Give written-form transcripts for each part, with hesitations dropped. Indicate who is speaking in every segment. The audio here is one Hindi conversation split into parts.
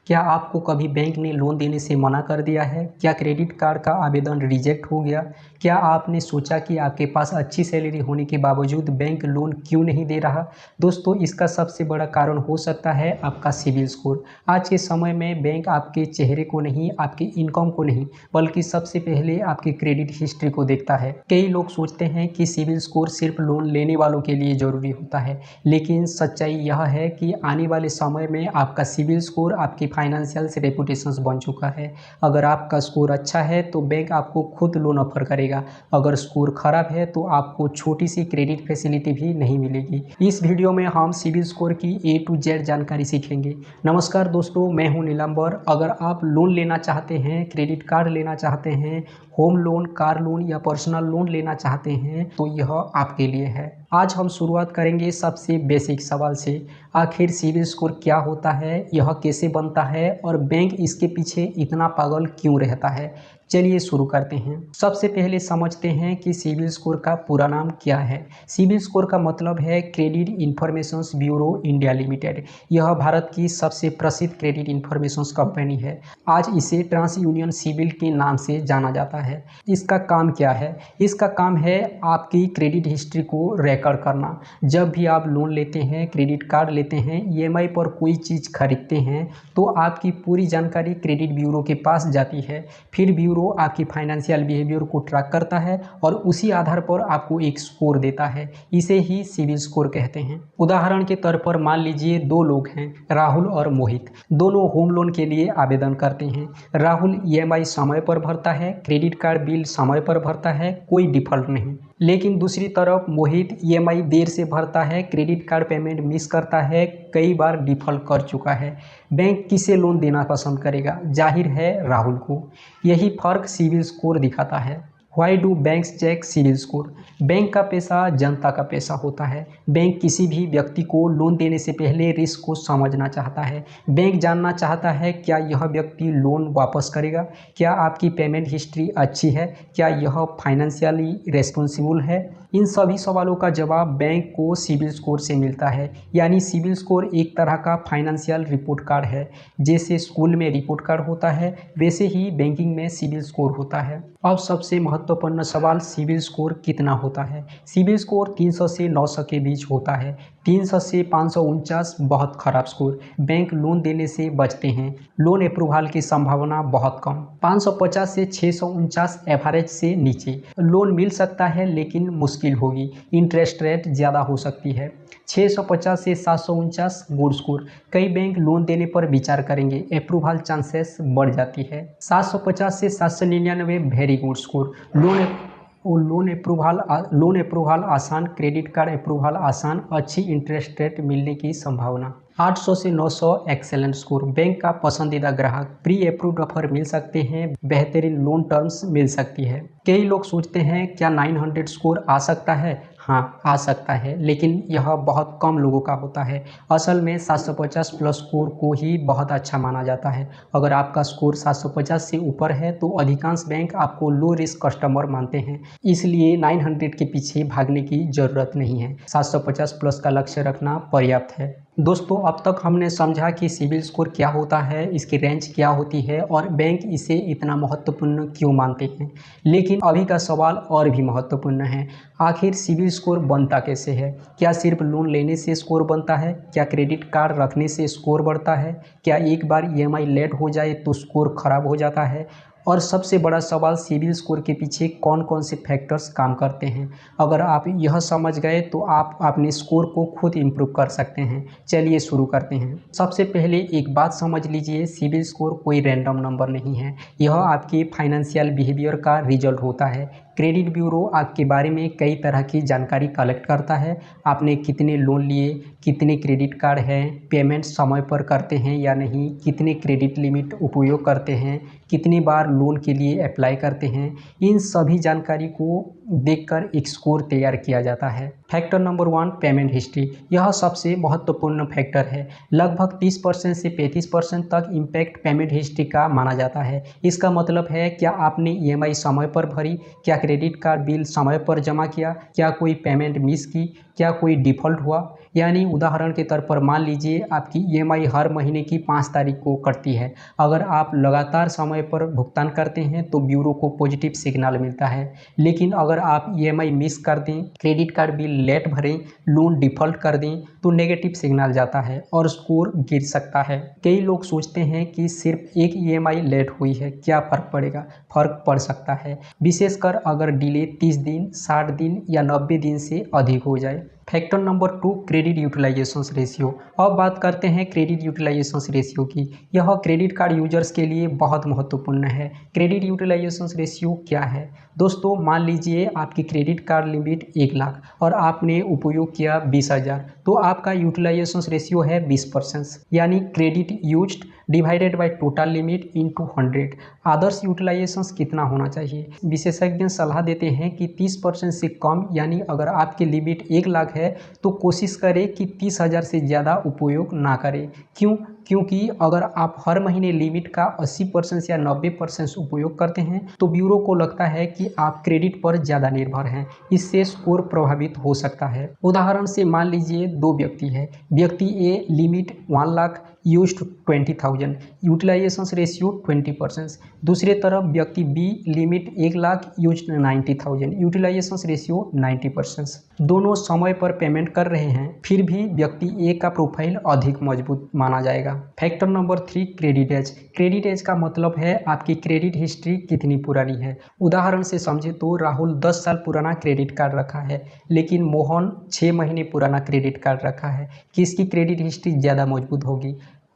Speaker 1: क्या आपको कभी बैंक ने लोन देने से मना कर दिया है? क्या क्रेडिट कार्ड का आवेदन रिजेक्ट हो गया? क्या आपने सोचा कि आपके पास अच्छी सैलरी होने के बावजूद बैंक लोन क्यों नहीं दे रहा? दोस्तों, इसका सबसे बड़ा कारण हो सकता है आपका सिबिल स्कोर। आज के समय में बैंक आपके चेहरे को नहीं, आपके इनकम को नहीं, बल्कि सबसे पहले आपकी क्रेडिट हिस्ट्री को देखता है। कई लोग सोचते हैं कि सिबिल स्कोर सिर्फ लोन लेने वालों के लिए ज़रूरी होता है, लेकिन सच्चाई यह है कि आने वाले समय में आपका सिबिल स्कोर आपकी फाइनेंशियल रेपुटेशंस बन चुका है। अगर आपका स्कोर अच्छा है तो बैंक आपको खुद लोन ऑफर करेगा। अगर स्कोर खराब है तो आपको छोटी सी क्रेडिट फैसिलिटी भी नहीं मिलेगी। इस वीडियो में हम सिबिल स्कोर की A to Z जानकारी सीखेंगे। नमस्कार दोस्तों, मैं हूं नीलम्बर। अगर आप लोन लेना चाहते हैं, क्रेडिट कार्ड लेना चाहते हैं, होम लोन, कार लोन या पर्सनल लोन लेना चाहते हैं तो यह आपके लिए है। आज हम शुरुआत करेंगे सबसे बेसिक सवाल से। आखिर सिबिल स्कोर क्या होता है, यह कैसे बनता है और बैंक इसके पीछे इतना पागल क्यों रहता है? चलिए शुरू करते हैं। सबसे पहले समझते हैं कि सिबिल स्कोर का पूरा नाम क्या है। सिबिल स्कोर का मतलब है credit informations bureau India limited. यह भारत की सबसे प्रसिद्ध क्रेडिट इंफॉर्मेशंस कंपनी है। आज इसे ट्रांस यूनियन सिबिल के नाम से जाना जाता है। इसका काम क्या है? इसका काम है आपकी क्रेडिट हिस्ट्री को रिकॉर्ड करना। जब भी आप लोन लेते हैं, क्रेडिट कार्ड लेते हैं, EMI पर कोई चीज़ खरीदते हैं तो आपकी पूरी जानकारी क्रेडिट ब्यूरो के पास जाती है। फिर ब्यूरो आपकी फाइनेंशियल बिहेवियर को ट्रैक करता है और उसी आधार पर आपको एक स्कोर देता है। इसे ही सिबिल स्कोर कहते हैं। उदाहरण के तौर पर मान लीजिए दो लोग हैं, राहुल और मोहित। दोनों होम लोन के लिए आवेदन करते हैं। राहुल EMI समय पर भरता है, क्रेडिट कार्ड बिल समय पर भरता है, कोई डिफॉल्ट नहीं। लेकिन दूसरी तरफ मोहित EMI देर से भरता है, क्रेडिट कार्ड पेमेंट मिस करता है, कई बार डिफॉल्ट कर चुका है। बैंक किसे लोन देना पसंद करेगा? जाहिर है राहुल को। यही फर्क सिबिल स्कोर दिखाता है। Why do banks check CIBIL score? Bank का पैसा जनता का पैसा होता है। बैंक किसी भी व्यक्ति को लोन देने से पहले रिस्क को समझना चाहता है। बैंक जानना चाहता है क्या यह व्यक्ति लोन वापस करेगा, क्या आपकी पेमेंट हिस्ट्री अच्छी है, क्या यह फाइनेंशियली रेस्पॉन्सिबल है। इन सभी सवालों का जवाब बैंक को सिबिल स्कोर से मिलता है। यानी सिबिल स्कोर एक तरह का फाइनेंशियल रिपोर्ट कार्ड है। जैसे स्कूल में रिपोर्ट कार्ड होता है, वैसे ही बैंकिंग में सिबिल स्कोर होता है। अब सबसे महत्वपूर्ण सवाल, सिबिल स्कोर कितना होता है? सिबिल स्कोर 300 से 900 के बीच होता है। 300 से 549 बहुत खराब स्कोर, बैंक लोन देने से बचते हैं। लोन अप्रूवल की संभावना बहुत कम। 550 से 649 एवरेज से नीचे, लोन मिल सकता है लेकिन मुश्किल होगी, इंटरेस्ट रेट ज़्यादा हो सकती है। 650 से 749 गुड स्कोर, कई बैंक लोन देने पर विचार करेंगे, अप्रूवल चांसेस बढ़ जाती है। 750 से 799 very good score, loan approval आसान, क्रेडिट कार्ड अप्रूवल आसान, अच्छी इंटरेस्ट रेट मिलने की संभावना। 800 से 900 एक्सेलेंट स्कोर, बैंक का पसंदीदा ग्राहक, प्री अप्रूव्ड ऑफर मिल सकते हैं, बेहतरीन लोन टर्म्स मिल सकती है। कई लोग सोचते हैं क्या 900 स्कोर आ सकता है? हाँ, आ सकता है, लेकिन यह बहुत कम लोगों का होता है। असल में 750 प्लस स्कोर को ही बहुत अच्छा माना जाता है। अगर आपका स्कोर 750 से ऊपर है तो अधिकांश बैंक आपको लो रिस्क कस्टमर मानते हैं, इसलिए 900 के पीछे भागने की ज़रूरत नहीं है। 750 प्लस का लक्ष्य रखना पर्याप्त है। दोस्तों, अब तक हमने समझा कि सिबिल स्कोर क्या होता है, इसकी रेंज क्या होती है और बैंक इसे इतना महत्वपूर्ण क्यों मानते हैं। लेकिन अभी का सवाल और भी महत्वपूर्ण है। आखिर सिबिल स्कोर बनता कैसे है? क्या सिर्फ लोन लेने से स्कोर बनता है? क्या क्रेडिट कार्ड रखने से स्कोर बढ़ता है? क्या एक बार EMI लेट हो जाए तो स्कोर खराब हो जाता है? और सबसे बड़ा सवाल, सिबिल स्कोर के पीछे कौन कौन से फैक्टर्स काम करते हैं? अगर आप यह समझ गए तो आप अपने स्कोर को खुद इम्प्रूव कर सकते हैं। चलिए शुरू करते हैं। सबसे पहले एक बात समझ लीजिए, सिबिल स्कोर कोई रैंडम नंबर नहीं है। यह आपके फाइनेंशियल बिहेवियर का रिजल्ट होता है। क्रेडिट ब्यूरो आपके बारे में कई तरह की जानकारी कलेक्ट करता है। आपने कितने लोन लिए, कितने क्रेडिट कार्ड हैं, पेमेंट समय पर करते हैं या नहीं, कितने क्रेडिट लिमिट उपयोग करते हैं, कितनी बार लोन के लिए अप्लाई करते हैं। इन सभी जानकारी को देखकर एक स्कोर तैयार किया जाता है। Factor number 1, payment history. यह सबसे महत्वपूर्ण फैक्टर है। लगभग 30% से 35% तक इम्पैक्ट पेमेंट हिस्ट्री का माना जाता है। इसका मतलब है क्या आपने EMI समय पर भरी, क्या क्रेडिट कार्ड बिल समय पर जमा किया, क्या कोई पेमेंट मिस की, क्या कोई डिफ़ॉल्ट हुआ? यानी उदाहरण के तौर पर मान लीजिए आपकी ईएमआई हर महीने की 5 तारीख को कटती है। अगर आप लगातार समय पर भुगतान करते हैं तो ब्यूरो को पॉजिटिव सिग्नल मिलता है। लेकिन अगर आप ईएमआई मिस कर दें, क्रेडिट कार्ड बिल लेट भरें, लोन डिफ़ॉल्ट कर दें तो नेगेटिव सिग्नल जाता है और स्कोर गिर सकता है। कई लोग सोचते हैं कि सिर्फ एक ईएमआई लेट हुई है, क्या फ़र्क पड़ेगा? फ़र्क पड़ सकता है, विशेषकर अगर डिले 30 दिन, 60 दिन या 90 दिन से अधिक हो जाए। Factor number 2, credit utilisation ratio. अब बात करते हैं क्रेडिट यूटिलाइजेशन रेशियो की। यह क्रेडिट कार्ड यूजर्स के लिए बहुत महत्वपूर्ण है। क्रेडिट यूटिलाइजेशन रेशियो क्या है? दोस्तों, मान लीजिए आपकी क्रेडिट कार्ड लिमिट 1 लाख और आपने उपयोग किया 20,000, तो आपका यूटिलाइजेशन रेशियो है 20%, यानी credit used divided by total limit into 100। आदर्श यूटिलाइजेशन कितना होना चाहिए? विशेषज्ञ सलाह देते हैं कि 30% से कम, यानी अगर आपकी लिमिट 1 लाख है तो कोशिश करें कि 30,000 से ज़्यादा उपयोग ना करें। क्यों? क्योंकि अगर आप हर महीने लिमिट का 80% या 90% उपयोग करते हैं तो ब्यूरो को लगता है कि आप क्रेडिट पर ज़्यादा निर्भर हैं। इससे स्कोर प्रभावित हो सकता है। उदाहरण से मान लीजिए 2 व्यक्ति है। व्यक्ति A limit 1 lakh used 20,000, utilisation ratio 20%। दूसरे तरफ व्यक्ति B limit 1 lakh used 90,000, utilisation ratio 90%। दोनों समय पर पेमेंट कर रहे हैं, फिर भी व्यक्ति ए का प्रोफाइल अधिक मजबूत माना जाएगा। Factor number 3, credit age. Credit age का मतलब है आपकी क्रेडिट हिस्ट्री कितनी पुरानी है। उदाहरण से समझे तो राहुल 10 साल पुराना क्रेडिट कार्ड रखा है, लेकिन मोहन 6 महीने पुराना क्रेडिट कार्ड रखा है। किसकी क्रेडिट हिस्ट्री ज़्यादा मजबूत होगी?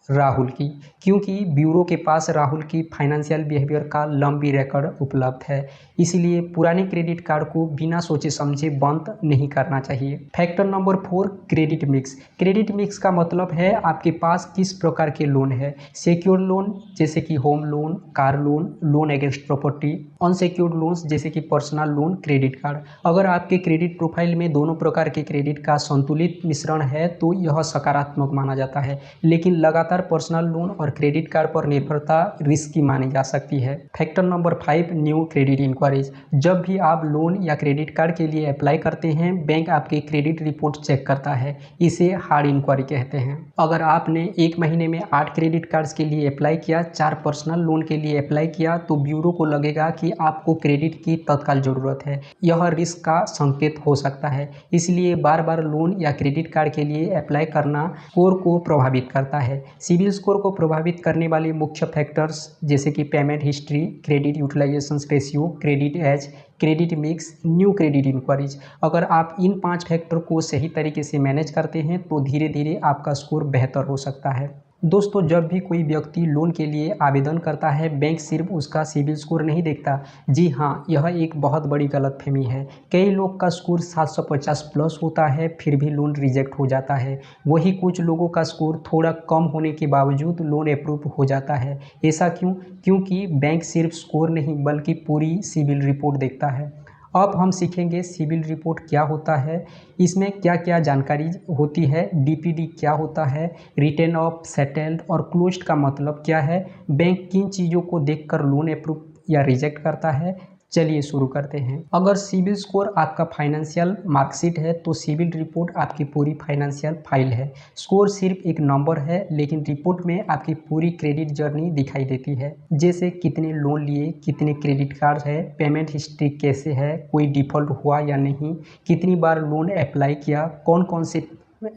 Speaker 1: राहुल की, क्योंकि ब्यूरो के पास राहुल की फाइनेंशियल बिहेवियर का लंबी रिकॉर्ड उपलब्ध है। इसलिए पुराने क्रेडिट कार्ड को बिना सोचे समझे बंद नहीं करना चाहिए। Factor number 4, credit mix. Credit mix का मतलब है आपके पास किस प्रकार के लोन है। सिक्योर्ड लोन जैसे कि home loan, car loan, loan against property, unsecured loans जैसे कि पर्सनल लोन, क्रेडिट कार्ड। अगर आपके क्रेडिट प्रोफाइल में दोनों प्रकार के क्रेडिट का संतुलित मिश्रण है तो यह सकारात्मक माना जाता है, लेकिन लगातार पर्सनल लोन और क्रेडिट कार्ड पर निर्भरता रिस्की मानी जा सकती है। Factor number 5, new credit inquiries. जब भी आप लोन या क्रेडिट कार्ड के लिए अप्लाई करते हैं, बैंक आपके क्रेडिट रिपोर्ट चेक करता है। इसे हार्ड इंक्वायरी कहते हैं। अगर आपने 1 महीने में 8 क्रेडिट कार्ड्स के लिए अप्लाई किया, 4 पर्सनल लोन के लिए अप्लाई किया, तो ब्यूरो को लगेगा कि आपको क्रेडिट की तत्काल जरूरत है। यह रिस्क का संकेत हो सकता है। इसलिए बार बार लोन या क्रेडिट कार्ड के लिए अप्लाई करना स्कोर को प्रभावित करता है। सिबिल स्कोर को प्रभावित करने वाले मुख्य फैक्टर्स जैसे कि payment history, credit utilisation ratio, credit age, credit mix, new credit inquiries. अगर आप इन 5 फैक्टर को सही तरीके से मैनेज करते हैं तो धीरे धीरे आपका स्कोर बेहतर हो सकता है। दोस्तों, जब भी कोई व्यक्ति लोन के लिए आवेदन करता है, बैंक सिर्फ उसका सिबिल स्कोर नहीं देखता। जी हाँ, यह एक बहुत बड़ी गलतफहमी है। कई लोग का स्कोर 750 प्लस होता है, फिर भी लोन रिजेक्ट हो जाता है। वही कुछ लोगों का स्कोर थोड़ा कम होने के बावजूद लोन अप्रूव हो जाता है। ऐसा क्यों? क्योंकि बैंक सिर्फ स्कोर नहीं बल्कि पूरी सिबिल रिपोर्ट देखता है। अब हम सीखेंगे सिबिल रिपोर्ट क्या होता है, इसमें क्या क्या जानकारी होती है, डीपीडी क्या होता है, रिटर्न ऑफ, सेटल्ड और क्लोज्ड का मतलब क्या है, बैंक किन चीज़ों को देखकर लोन अप्रूव या रिजेक्ट करता है। चलिए शुरू करते हैं। अगर सिबिल स्कोर आपका फाइनेंशियल मार्कशीट है तो सिबिल रिपोर्ट आपकी पूरी फाइनेंशियल फाइल है। स्कोर सिर्फ एक नंबर है, लेकिन रिपोर्ट में आपकी पूरी क्रेडिट जर्नी दिखाई देती है, जैसे कितने लोन लिए, कितने क्रेडिट कार्ड है, पेमेंट हिस्ट्री कैसे है, कोई डिफ़ॉल्ट हुआ या नहीं, कितनी बार लोन अप्लाई किया, कौन कौन से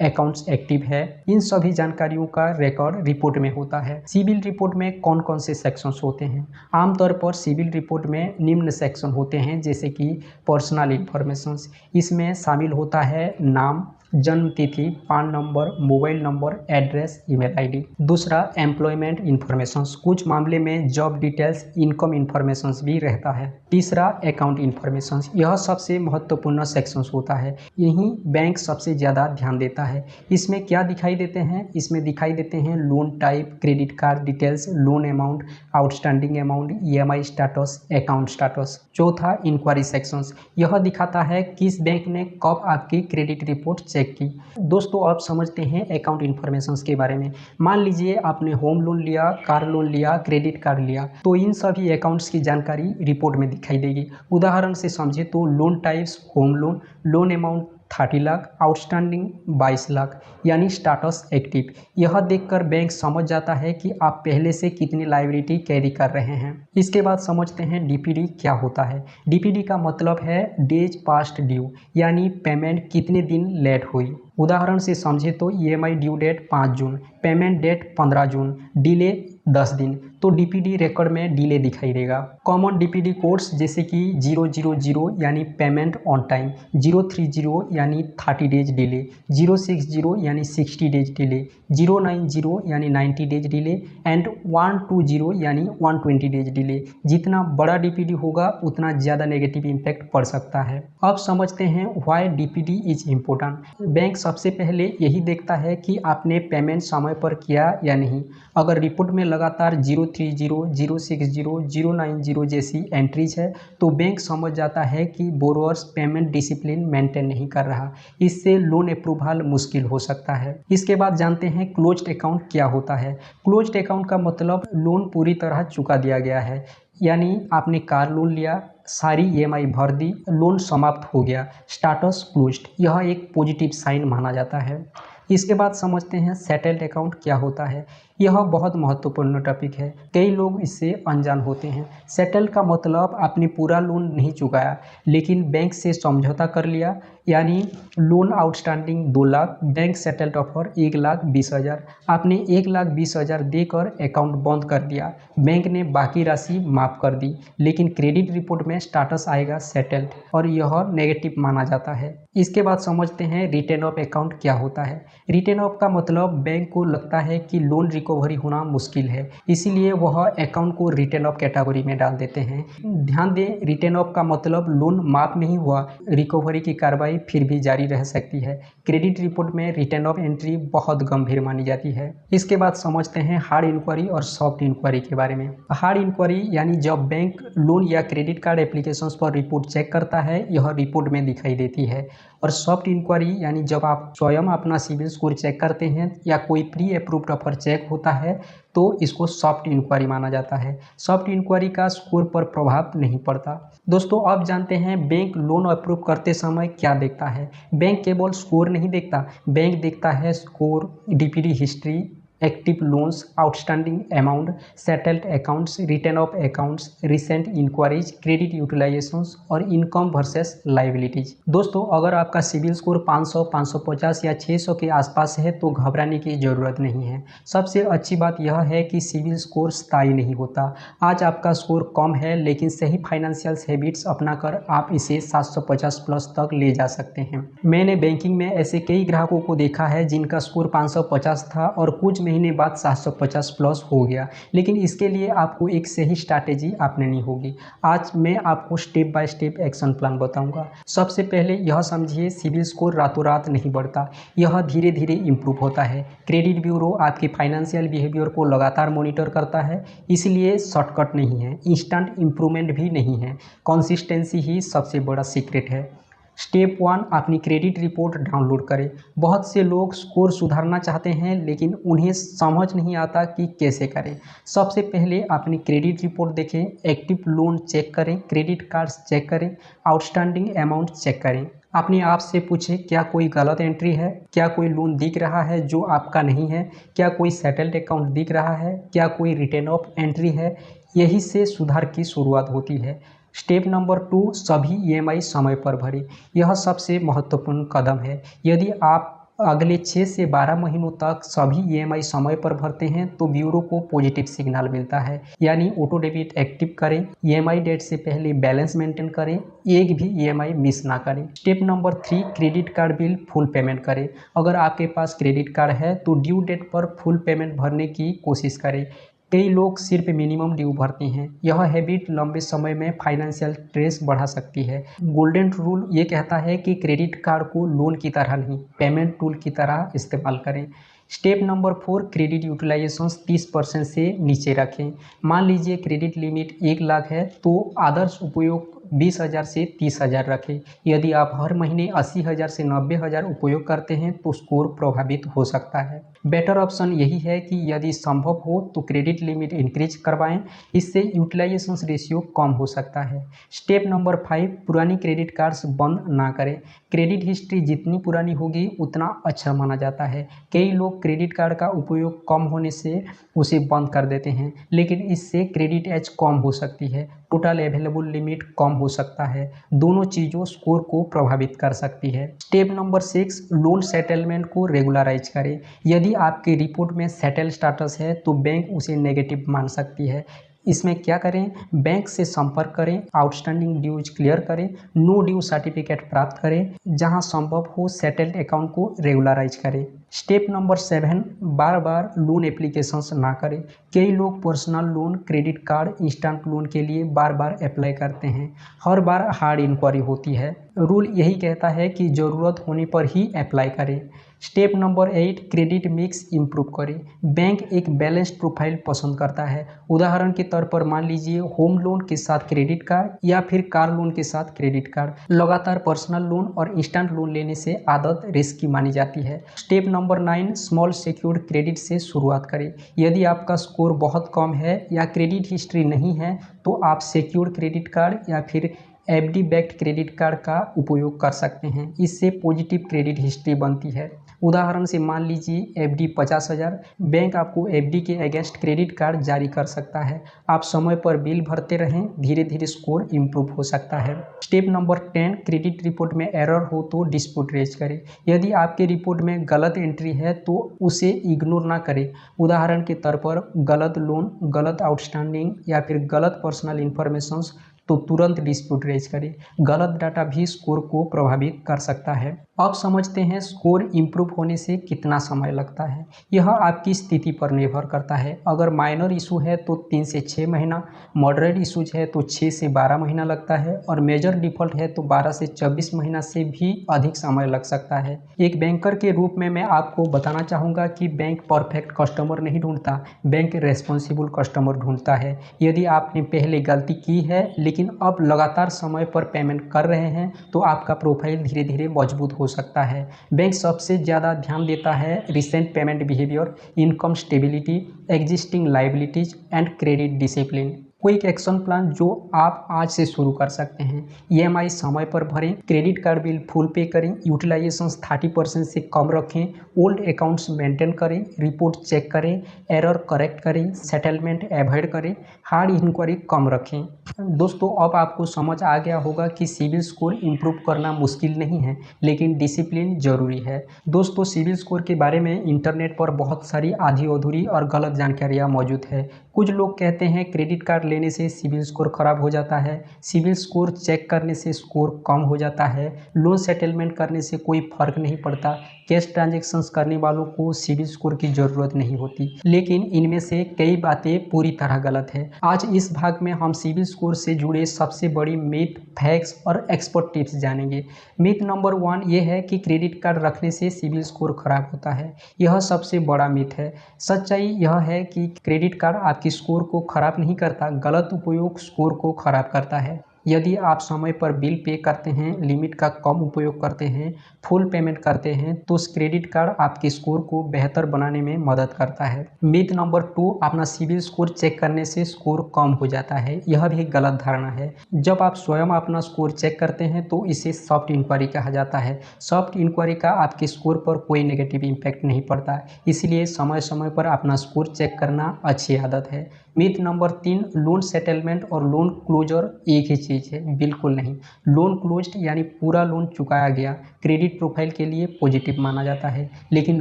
Speaker 1: अकाउंट्स एक्टिव है। इन सभी जानकारियों का रिकॉर्ड रिपोर्ट में होता है। सिबिल रिपोर्ट में कौन कौन से सेक्शंस होते हैं? आमतौर पर सिबिल रिपोर्ट में निम्न सेक्शन होते हैं जैसे कि पर्सनल इंफॉर्मेशंस। इसमें शामिल होता है नाम, जन्म तिथि, पान number, mobile number, address, email ID. दूसरा, एम्प्लॉयमेंट इंफॉर्मेशंस। कुछ मामले में जॉब डिटेल्स, इनकम इंफॉर्मेशंस भी रहता है। तीसरा, अकाउंट इंफॉर्मेशंस। यह सबसे महत्वपूर्ण सेक्शंस होता है, यही बैंक सबसे ज़्यादा ध्यान देता है। इसमें क्या दिखाई देते हैं? इसमें दिखाई देते हैं loan type, credit card details, loan amount, outstanding amount, EMI status, account status. चौथा, इंक्वायरी सेक्शंस। यह दिखाता है किस बैंक ने कब आपकी क्रेडिट रिपोर्ट चेक की। दोस्तों, अब समझते हैं अकाउंट इन्फॉर्मेशंस के बारे में। मान लीजिए आपने होम लोन लिया, कार लोन लिया, क्रेडिट कार्ड लिया, तो इन सभी अकाउंट्स की जानकारी रिपोर्ट में दिखाई देगी। उदाहरण से समझे तो loan types, home loan, loan amount 30 lakh, outstanding 22 lakh, यानी स्टाटस एक्टिव। यह देखकर बैंक समझ जाता है कि आप पहले से कितनी लायबिलिटी कैरी कर रहे हैं। इसके बाद समझते हैं डीपीडी क्या होता है। डीपीडी का मतलब है डेज पास्ट ड्यू, यानी पेमेंट कितने दिन लेट हुई। उदाहरण से समझे तो ईएमआई ड्यू डेट 5 जून, पेमेंट डेट 15 जून, डिले 10 दिन, तो डीपीडी रिकॉर्ड में डिले दिखाई देगा। कॉमन डीपीडी कोड्स जैसे कि 000 यानी पेमेंट ऑन टाइम, 030 यानी 30 डेज डिले, 060 यानी 60 डेज डिले, 090 यानी 90 डेज डिले एंड 120 यानी 120 डेज डिले। जितना बड़ा डीपीडी होगा उतना ज़्यादा नेगेटिव इम्पैक्ट पड़ सकता है। अब समझते हैं why DPD is important. Bank सबसे पहले यही देखता है कि आपने पेमेंट समय पर किया या नहीं। अगर रिपोर्ट में लगातार 030, 060, 090 जैसी एंट्रीज है तो बैंक समझ जाता है कि बोरोअर्स पेमेंट डिसिप्लिन मेंटेन नहीं कर रहा। इससे लोन अप्रूवल मुश्किल हो सकता है। इसके बाद जानते हैं क्लोज्ड अकाउंट क्या होता है। क्लोज्ड अकाउंट का मतलब लोन पूरी तरह चुका दिया गया है, यानी आपने कार लोन लिया, सारी ईएमआई भर दी, लोन समाप्त हो गया, स्टाटस क्लोज्ड। यह एक पॉजिटिव साइन माना जाता है। इसके बाद समझते हैं सेटल्ड अकाउंट क्या होता है। यह बहुत महत्वपूर्ण टॉपिक है, कई लोग इससे अनजान होते हैं। सेटल का मतलब आपने पूरा लोन नहीं चुकाया लेकिन बैंक से समझौता कर लिया, यानी loan outstanding 2 lakh, bank settled offer 1,20,000, आपने 1,20,000 देकर अकाउंट बंद कर दिया, बैंक ने बाकी राशि माफ कर दी, लेकिन क्रेडिट रिपोर्ट में स्टाटस आएगा सेटल्ड और यह नेगेटिव माना जाता है। इसके बाद समझते हैं रिटर्न ऑफ अकाउंट क्या होता है। रिटर्न ऑफ का मतलब बैंक को लगता है कि लोन रिकवरी होना मुश्किल है, इसीलिए वह अकाउंट को रिटर्न ऑफ कैटेगरी में डाल देते हैं। ध्यान दें, रिटर्न ऑफ का मतलब लोन माफ नहीं हुआ, रिकवरी की कार्रवाई फिर भी जारी रह सकती है। क्रेडिट रिपोर्ट में रिटर्न ऑफ एंट्री बहुत गंभीर मानी जाती है। इसके बाद समझते हैं हार्ड इंक्वायरी और सॉफ्ट इंक्वायरी के बारे में। हार्ड इंक्वायरी यानी जब बैंक लोन या क्रेडिट कार्ड एप्लीकेशंस पर रिपोर्ट चेक करता है, यह रिपोर्ट में दिखाई देती है। और सॉफ्ट इंक्वायरी यानी जब आप स्वयं अपना सिबिल स्कोर चेक करते हैं या कोई प्री अप्रूव्ड ऑफर चेक होता है तो इसको सॉफ्ट इंक्वायरी माना जाता है। सॉफ्ट इंक्वायरी का स्कोर पर प्रभाव नहीं पड़ता। दोस्तों, अब जानते हैं बैंक लोन अप्रूव करते समय क्या देखता है। बैंक केवल स्कोर नहीं देखता, बैंक देखता है score, DPD history, active loans, outstanding amount, settled accounts, return of accounts, recent inquiries, credit utilisations और इनकम वर्सेस लाइबिलिटीज। दोस्तों, अगर आपका सिबिल स्कोर 500, 550 या 600 के आसपास है तो घबराने की ज़रूरत नहीं है। सबसे अच्छी बात यह है कि सिबिल स्कोर स्थायी नहीं होता। आज आपका स्कोर कम है लेकिन सही फाइनेंशियल हैबिट्स अपनाकर आप इसे 750 प्लस तक ले जा सकते हैं। मैंने बैंकिंग में ऐसे कई ग्राहकों को देखा है जिनका स्कोर 550 था और कुछ महीने बाद 750 प्लस हो गया, लेकिन इसके लिए आपको एक सही स्ट्रैटेजी अपनानी होगी। आज मैं आपको step by step action plan बताऊंगा। सबसे पहले यह समझिए, सिबिल स्कोर रातों रात नहीं बढ़ता, यह धीरे धीरे इम्प्रूव होता है। क्रेडिट ब्यूरो आपके फाइनेंशियल बिहेवियर को लगातार मॉनिटर करता है, इसलिए शॉर्टकट नहीं है, इंस्टेंट इम्प्रूवमेंट भी नहीं है। कंसिस्टेंसी ही सबसे बड़ा सीक्रेट है। स्टेप 1, अपनी क्रेडिट रिपोर्ट डाउनलोड करें। बहुत से लोग स्कोर सुधारना चाहते हैं लेकिन उन्हें समझ नहीं आता कि कैसे करें। सबसे पहले अपनी क्रेडिट रिपोर्ट देखें, एक्टिव लोन चेक करें, क्रेडिट कार्ड्स चेक करें, आउटस्टैंडिंग अमाउंट चेक करें। अपने आप से पूछें, क्या कोई गलत एंट्री है, क्या कोई लोन दिख रहा है जो आपका नहीं है, क्या कोई सेटल्ड अकाउंट दिख रहा है, क्या कोई रिटर्न ऑफ एंट्री है। यही से सुधार की शुरुआत होती है। स्टेप नंबर 2, सभी ईएमआई समय पर भरें। यह सबसे महत्वपूर्ण कदम है। यदि आप अगले 6 से 12 महीनों तक सभी ईएमआई समय पर भरते हैं तो ब्यूरो को पॉजिटिव सिग्नल मिलता है, यानी ऑटो डेबिट एक्टिव करें, ईएमआई डेट से पहले बैलेंस मेंटेन करें, एक भी ईएमआई मिस ना करें। Step number 3, credit card bill full payment करें। अगर आपके पास क्रेडिट कार्ड है तो ड्यू डेट पर फुल पेमेंट भरने की कोशिश करें। कई लोग सिर्फ मिनिमम ड्यू भरते हैं। यह हैबिट लंबे समय में फाइनेंशियल स्ट्रेस बढ़ा सकती है। गोल्डन रूल ये कहता है कि क्रेडिट कार्ड को लोन की तरह नहीं, पेमेंट टूल की तरह इस्तेमाल करें। स्टेप नंबर 4, क्रेडिट यूटिलाइजेशन 30% से नीचे रखें। मान लीजिए क्रेडिट लिमिट 1 लाख है तो आदर्श उपयोग 20,000 से 30,000 रखें। यदि आप हर महीने 80,000 से 90,000 उपयोग करते हैं तो स्कोर प्रभावित हो सकता है। बेटर ऑप्शन यही है कि यदि संभव हो तो क्रेडिट लिमिट इंक्रीज करवाएं, इससे यूटिलाइजेशन रेशियो कम हो सकता है। स्टेप नंबर 5, पुरानी क्रेडिट कार्ड्स बंद ना करें। क्रेडिट हिस्ट्री जितनी पुरानी होगी उतना अच्छा माना जाता है। कई लोग क्रेडिट कार्ड का उपयोग कम होने से उसे बंद कर देते हैं, लेकिन इससे क्रेडिट एज कम हो सकती है, टोटल अवेलेबल लिमिट कम हो सकता है। दोनों चीज़ों स्कोर को प्रभावित कर सकती है। स्टेप नंबर 6, लोन सेटलमेंट को रेगुलराइज करें। यदि आपकी रिपोर्ट में सेटल स्टेटस है तो बैंक उसे नेगेटिव मान सकती है। इसमें क्या करें? बैंक से संपर्क करें, आउटस्टैंडिंग ड्यूज क्लियर करें, नो ड्यू सर्टिफिकेट प्राप्त करें, जहां संभव हो सेटल्ड अकाउंट को रेगुलराइज करें। स्टेप नंबर 7, बार बार लोन एप्लीकेशंस ना करें। कई लोग personal loan, credit card, instant loan के लिए बार बार अप्लाई करते हैं। हर बार हार्ड इंक्वायरी होती है। रूल यही कहता है कि ज़रूरत होने पर ही अप्लाई करें। Step number 8, credit mix improve करें। बैंक एक बैलेंस्ड प्रोफाइल पसंद करता है। उदाहरण के तौर पर मान लीजिए होम लोन के साथ क्रेडिट कार्ड या फिर कार लोन के साथ क्रेडिट कार्ड। लगातार पर्सनल लोन और इंस्टेंट लोन लेने से आदत रिस्की मानी जाती है। Step number 9, small secured credit से शुरुआत करें। यदि आपका स्कोर बहुत कम है या क्रेडिट हिस्ट्री नहीं है तो आप सिक्योर्ड क्रेडिट कार्ड या फिर एफडी बैक्ड क्रेडिट कार्ड का उपयोग कर सकते हैं। इससे पॉजिटिव क्रेडिट हिस्ट्री बनती है। उदाहरण से मान लीजिए एफडी 50,000, बैंक आपको एफडी के अगेंस्ट क्रेडिट कार्ड जारी कर सकता है। आप समय पर बिल भरते रहें, धीरे धीरे स्कोर इम्प्रूव हो सकता है। स्टेप नंबर 10, क्रेडिट रिपोर्ट में एरर हो तो डिस्प्यूट रेज करें। यदि आपके रिपोर्ट में गलत एंट्री है तो उसे इग्नोर ना करें। उदाहरण के तौर पर गलत लोन, गलत आउटस्टैंडिंग या फिर गलत पर्सनल इन्फॉर्मेशन तो तुरंत डिस्प्यूट रेज करें। गलत डाटा भी स्कोर को प्रभावित कर सकता है। अब समझते हैं स्कोर इम्प्रूव होने से कितना समय लगता है। यह आपकी स्थिति पर निर्भर करता है। अगर माइनर इशू है तो 3 से 6 महीना, मॉडरेट इशूज है तो 6 से 12 महीना लगता है और मेजर डिफॉल्ट है तो 12 से 24 महीना से भी अधिक समय लग सकता है। एक बैंकर के रूप में मैं आपको बताना चाहूँगा कि बैंक परफेक्ट कस्टमर नहीं ढूंढता, बैंक रेस्पॉन्सिबल कस्टमर ढूंढता है। यदि आपने पहले गलती की है लेकिन अब लगातार समय पर पेमेंट कर रहे हैं तो आपका प्रोफाइल धीरे धीरे मजबूत हो सकता है। बैंक सबसे ज़्यादा ध्यान देता है recent payment behaviour, income stability, existing liabilities and credit discipline. Quick action plan जो आप आज से शुरू कर सकते हैं। ईएमआई समय पर भरें, क्रेडिट कार्ड बिल फुल पे करें, यूटिलाइजेशन 30% से कम रखें, ओल्ड अकाउंट्स मेंटेन करें, रिपोर्ट चेक करें, एरर करेक्ट करें, सेटलमेंट अवॉइड करें, हार्ड इंक्वायरी कम रखें। दोस्तों, अब आपको समझ आ गया होगा कि सिविल स्कोर इम्प्रूव करना मुश्किल नहीं है, लेकिन डिसिप्लिन जरूरी है। दोस्तों, सिविल स्कोर के बारे में इंटरनेट पर बहुत सारी आधी अधूरी और गलत जानकारियाँ मौजूद है। कुछ लोग कहते हैं क्रेडिट कार्ड लेने से सिविल स्कोर खराब हो जाता है, सिविल स्कोर चेक करने से स्कोर कम हो जाता है, लोन सेटलमेंट करने से कोई फर्क नहीं पड़ता, कैश ट्रांजैक्शंस करने वालों को सिविल स्कोर की ज़रूरत नहीं होती। लेकिन इनमें से कई बातें पूरी तरह गलत है। आज इस भाग में हम सिविल स्कोर से जुड़े सबसे बड़ी मिथ, फैक्ट्स और एक्सपर्ट टिप्स जानेंगे। मिथ नंबर 1 ये है कि क्रेडिट कार्ड रखने से सिविल स्कोर खराब होता है। यह सबसे बड़ा मिथ है। सच्चाई यह है कि क्रेडिट कार्ड आपकी स्कोर को खराब नहीं करता, गलत उपयोग स्कोर को खराब करता है। यदि आप समय पर बिल पे करते हैं, लिमिट का कम उपयोग करते हैं, फुल पेमेंट करते हैं तो क्रेडिट कार्ड आपके स्कोर को बेहतर बनाने में मदद करता है। मिथ नंबर 2, अपना सिविल स्कोर चेक करने से स्कोर कम हो जाता है। यह भी गलत धारणा है। जब आप स्वयं अपना स्कोर चेक करते हैं तो इसे सॉफ्ट इंक्वायरी कहा जाता है। सॉफ्ट इंक्वायरी का आपके स्कोर पर कोई नेगेटिव इम्पैक्ट नहीं पड़ता, इसलिए समय समय पर अपना स्कोर चेक करना अच्छी आदत है। मिथ नंबर 3, लोन सेटलमेंट और लोन क्लोजर एक ही चीज़ है। बिल्कुल नहीं। लोन क्लोज्ड यानी पूरा लोन चुकाया गया, क्रेडिट प्रोफाइल के लिए पॉजिटिव माना जाता है, लेकिन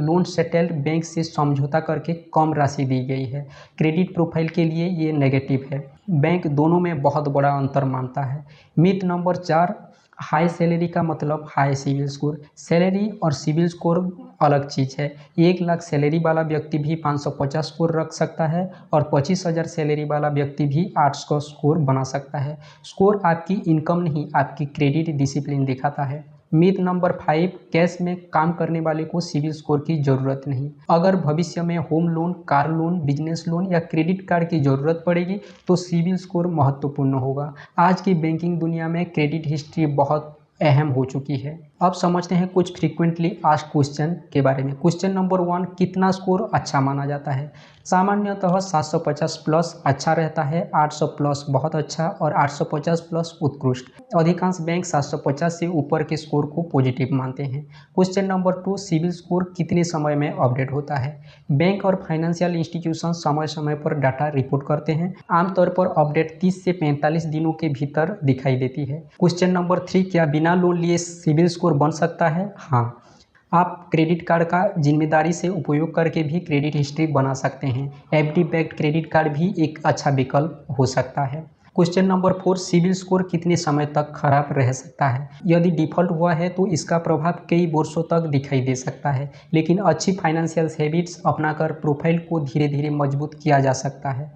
Speaker 1: लोन सेटल्ड बैंक से समझौता करके कम राशि दी गई है, क्रेडिट प्रोफाइल के लिए ये नेगेटिव है। बैंक दोनों में बहुत बड़ा अंतर मानता है। मिथ नंबर 4, हाई सैलरी का मतलब हाई सिविल स्कोर। सैलरी और सिविल स्कोर अलग चीज़ है। 1 लाख सैलरी वाला व्यक्ति भी 550 स्कोर रख सकता है और 25,000 सैलरी वाला व्यक्ति भी 800 स्कोर बना सकता है। स्कोर आपकी इनकम नहीं, आपकी क्रेडिट डिसिप्लिन दिखाता है। मिथ नंबर 5, कैश में काम करने वाले को सिविल स्कोर की ज़रूरत नहीं। अगर भविष्य में home loan, car loan, business loan या क्रेडिट कार्ड की ज़रूरत पड़ेगी तो सिविल स्कोर महत्वपूर्ण होगा। आज की बैंकिंग दुनिया में क्रेडिट हिस्ट्री बहुत अहम हो चुकी है। अब समझते हैं कुछ फ्रीक्वेंटली आस्क्ड क्वेश्चन के बारे में। क्वेश्चन नंबर 1, कितना स्कोर अच्छा माना जाता है? सामान्यतः 750 प्लस अच्छा रहता है, 800 प्लस बहुत अच्छा और 850 प्लस उत्कृष्ट। अधिकांश बैंक 750 से ऊपर के स्कोर को पॉजिटिव मानते हैं। क्वेश्चन नंबर 2, सिबिल स्कोर कितने समय में अपडेट होता है? बैंक और फाइनेंशियल इंस्टीट्यूशन समय समय पर डाटा रिपोर्ट करते हैं। आमतौर पर अपडेट 30 से 45 दिनों के भीतर दिखाई देती है। क्वेश्चन नंबर 3, क्या बिना लोन लिए सिबिल स्कोर बन सकता है? हाँ, आप क्रेडिट कार्ड का जिम्मेदारी से उपयोग करके भी क्रेडिट हिस्ट्री बना सकते हैं। एफडी बैक्ड क्रेडिट कार्ड भी एक अच्छा विकल्प हो सकता है। क्वेश्चन नंबर 4, सिबिल स्कोर कितने समय तक खराब रह सकता है? यदि डिफ़ॉल्ट हुआ है तो इसका प्रभाव कई वर्षों तक दिखाई दे सकता है, लेकिन अच्छी फाइनेंशियल हैबिट्स अपनाकर प्रोफाइल को धीरे धीरे मजबूत किया जा सकता है।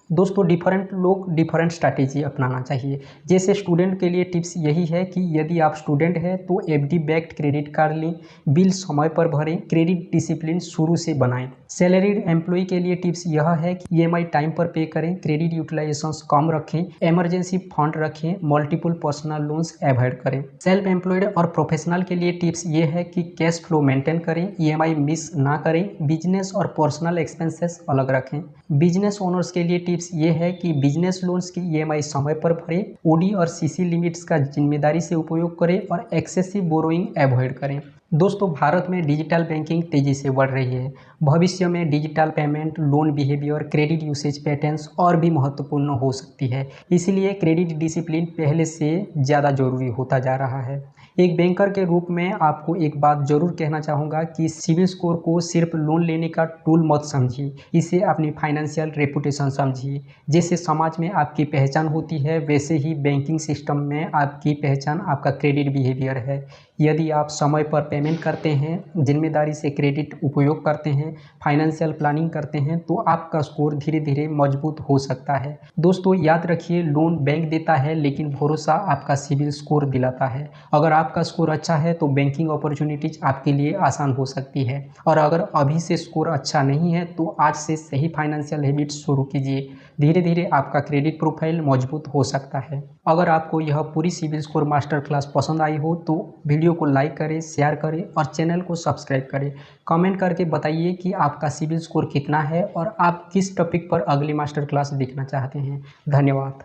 Speaker 1: दोस्तों, डिफरेंट लोग डिफरेंट स्ट्रैटेजी अपनाना चाहिए। जैसे स्टूडेंट के लिए टिप्स यही है कि यदि आप स्टूडेंट हैं तो एफडी बैक्ड क्रेडिट कार्ड लें, बिल समय पर भरें, क्रेडिट डिसिप्लिन शुरू से बनाएं। सैलरीड एम्प्लॉय के लिए टिप्स यह है कि ईएमआई टाइम पर पे करें, क्रेडिट यूटिलाइजेशंस कम रखें, इमरजेंसी फंड रखें, मल्टीपल पर्सनल लोन्स अवॉइड करें। सेल्फ एम्प्लॉयड और प्रोफेशनल के लिए टिप्स ये है कि कैश फ्लो मेंटेन करें, ईएमआई मिस ना करें, बिजनेस और पर्सनल एक्सपेंसेस अलग रखें। बिजनेस ओनर्स के लिए टिप्स ये है कि बिजनेस लोन्स की ईएमआई समय पर भरें, ओडी और सीसी लिमिट्स का जिम्मेदारी से उपयोग करें और एक्सेसिव बोरोइंग अवॉइड करें। दोस्तों, भारत में डिजिटल बैंकिंग तेजी से बढ़ रही है। भविष्य में digital payment, loan behaviour, credit usage patterns और भी महत्वपूर्ण हो सकती है। इसलिए क्रेडिट डिसिप्लिन पहले से ज़्यादा जरूरी होता जा रहा है। एक बैंकर के रूप में आपको एक बात जरूर कहना चाहूँगा कि सिबिल स्कोर को सिर्फ लोन लेने का टूल मत समझिए, इसे अपनी फाइनेंशियल रेपुटेशन समझिए। जैसे समाज में आपकी पहचान होती है, वैसे ही बैंकिंग सिस्टम में आपकी पहचान आपका क्रेडिट बिहेवियर है। यदि आप समय पर पेमेंट करते हैं, जिम्मेदारी से क्रेडिट उपयोग करते हैं, फाइनेंशियल प्लानिंग करते हैं, तो आपका स्कोर धीरे धीरे मजबूत हो सकता है। दोस्तों, याद रखिए, लोन बैंक देता है लेकिन भरोसा आपका सिबिल स्कोर दिलाता है। अगर आपका स्कोर अच्छा है तो बैंकिंग अपॉर्चुनिटीज आपके लिए आसान हो सकती है, और अगर अभी से स्कोर अच्छा नहीं है तो आज से सही फाइनेंशियल हैबिट्स शुरू कीजिए। धीरे धीरे आपका क्रेडिट प्रोफाइल मजबूत हो सकता है। अगर आपको यह पूरी सिबिल स्कोर मास्टर क्लास पसंद आई हो तो वीडियो को लाइक करें, शेयर करें और चैनल को सब्सक्राइब करें। कमेंट करके बताइए कि आपका सिबिल स्कोर कितना है और आप किस टॉपिक पर अगली मास्टर क्लास देखना चाहते हैं। धन्यवाद।